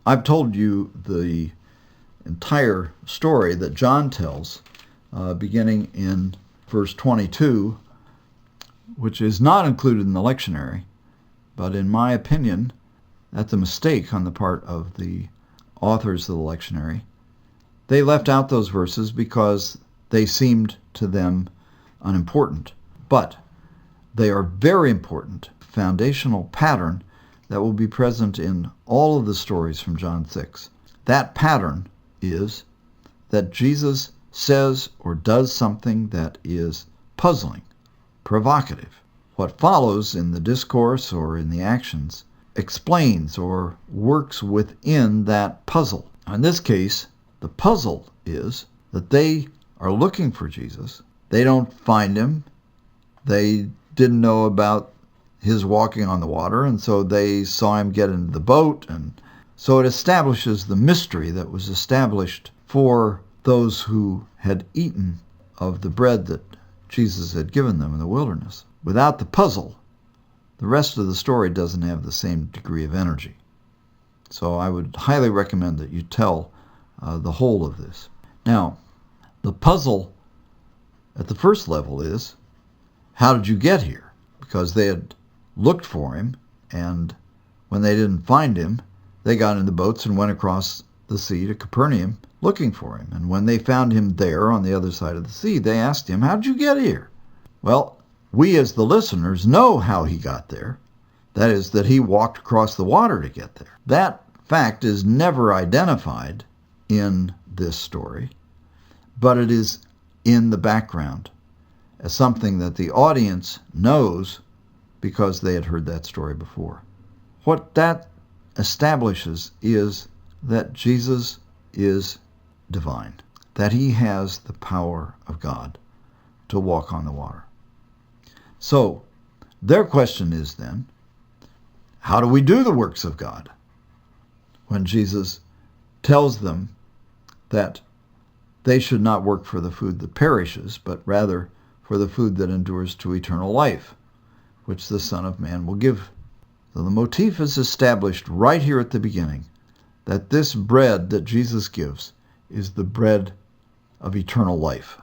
I've told you the entire story that John tells, beginning in verse 22, which is not included in the lectionary, but in my opinion, that's a mistake on the part of the authors of the lectionary. They left out those verses because they seemed to them unimportant, but they are very important, foundational pattern that will be present in all of the stories from John 6. That pattern is that Jesus says or does something that is puzzling, provocative. What follows in the discourse or in the actions explains or works within that puzzle. In this case, the puzzle is that they are looking for Jesus. They don't find him. They didn't know about his walking on the water, and so they saw him get into the boat, and so it establishes the mystery that was established for those who had eaten of the bread that Jesus had given them in the wilderness. Without the puzzle, the rest of the story doesn't have the same degree of energy. So I would highly recommend that you tell the whole of this. Now, the puzzle at the first level is, how did you get here? Because they had looked for him, and when they didn't find him, they got in the boats and went across the sea to Capernaum looking for him. And when they found him there on the other side of the sea, they asked him, how did you get here? Well, we as the listeners know how he got there. That is, that he walked across the water to get there. That fact is never identified in this story, but it is in the background as something that the audience knows because they had heard that story before. What that establishes is that Jesus is divine, that he has the power of God to walk on the water. So, their question is then, how do we do the works of God? When Jesus tells them that they should not work for the food that perishes, but rather for the food that endures to eternal life, which the Son of Man will give. So the motif is established right here at the beginning, that this bread that Jesus gives is the bread of eternal life.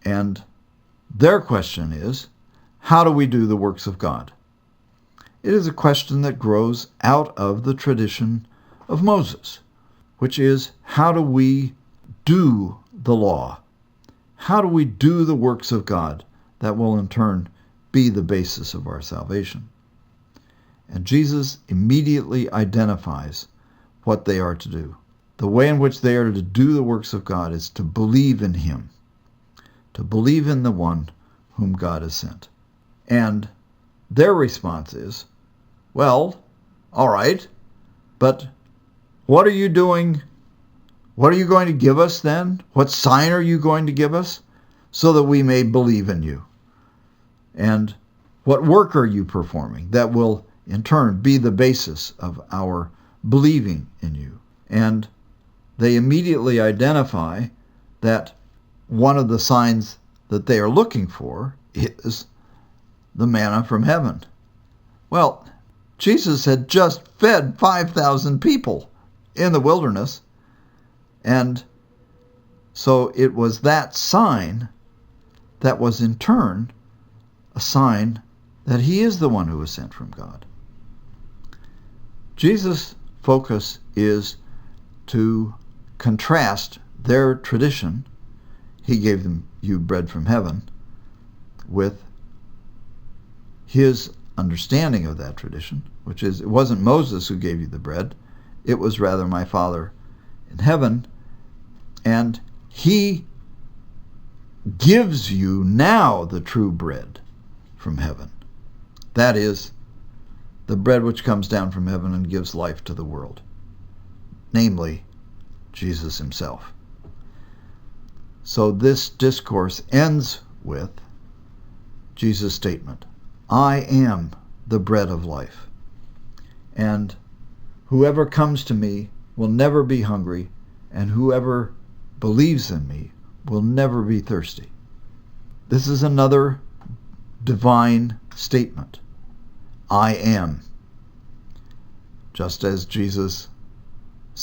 And their question is, how do we do the works of God? It is a question that grows out of the tradition of Moses, which is, how do we do the law? How do we do the works of God that will in turn be the basis of our salvation? And Jesus immediately identifies what they are to do. The way in which they are to do the works of God is to believe in him, to believe in the one whom God has sent. And their response is, well, all right, but what are you doing? What are you going to give us then? What sign are you going to give us so that we may believe in you? And what work are you performing that will in turn be the basis of our believing in you? And they immediately identify that one of the signs that they are looking for is the manna from heaven. Well, Jesus had just fed 5,000 people in the wilderness, and so it was that sign that was in turn a sign that he is the one who was sent from God. Jesus' focus is to contrast their tradition, he gave them you bread from heaven, with his understanding of that tradition, which is, it wasn't Moses who gave you the bread, it was rather my Father in heaven, and he gives you now the true bread from heaven. That is, the bread which comes down from heaven and gives life to the world, namely, Jesus himself. So this discourse ends with Jesus' statement, I am the bread of life, and whoever comes to me will never be hungry, and whoever believes in me will never be thirsty. This is another divine statement. I am. Just as Jesus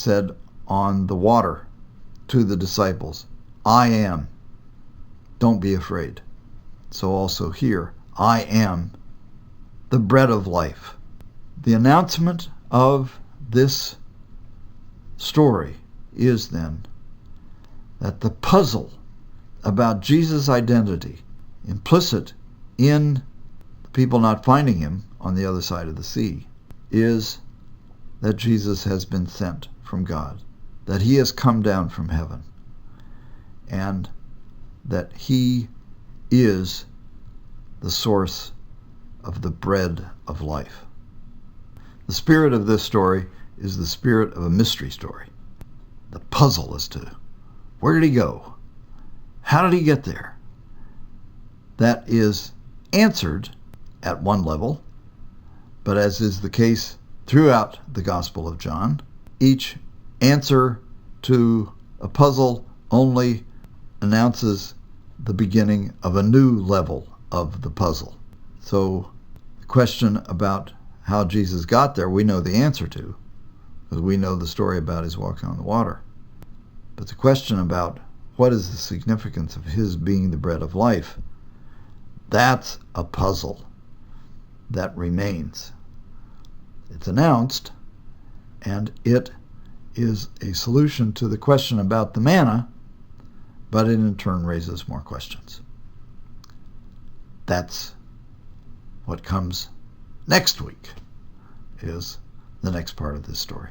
said on the water to the disciples, I am. Don't be afraid. So also here, I am the bread of life. The announcement of this story is then that the puzzle about Jesus' identity, implicit in the people not finding him on the other side of the sea, is that Jesus has been sent from God, that he has come down from heaven, and that he is the source of the bread of life. The spirit of this story is the spirit of a mystery story. The puzzle as to where did he go? How did he get there? That is answered at one level, but as is the case throughout the Gospel of John, each answer to a puzzle only announces the beginning of a new level of the puzzle. So the question about how Jesus got there, we know the answer to, because we know the story about his walking on the water. But the question about what is the significance of his being the bread of life, that's a puzzle that remains. It's announced, and it is a solution to the question about the manna, but it in turn raises more questions. That's what comes next week, is the next part of this story.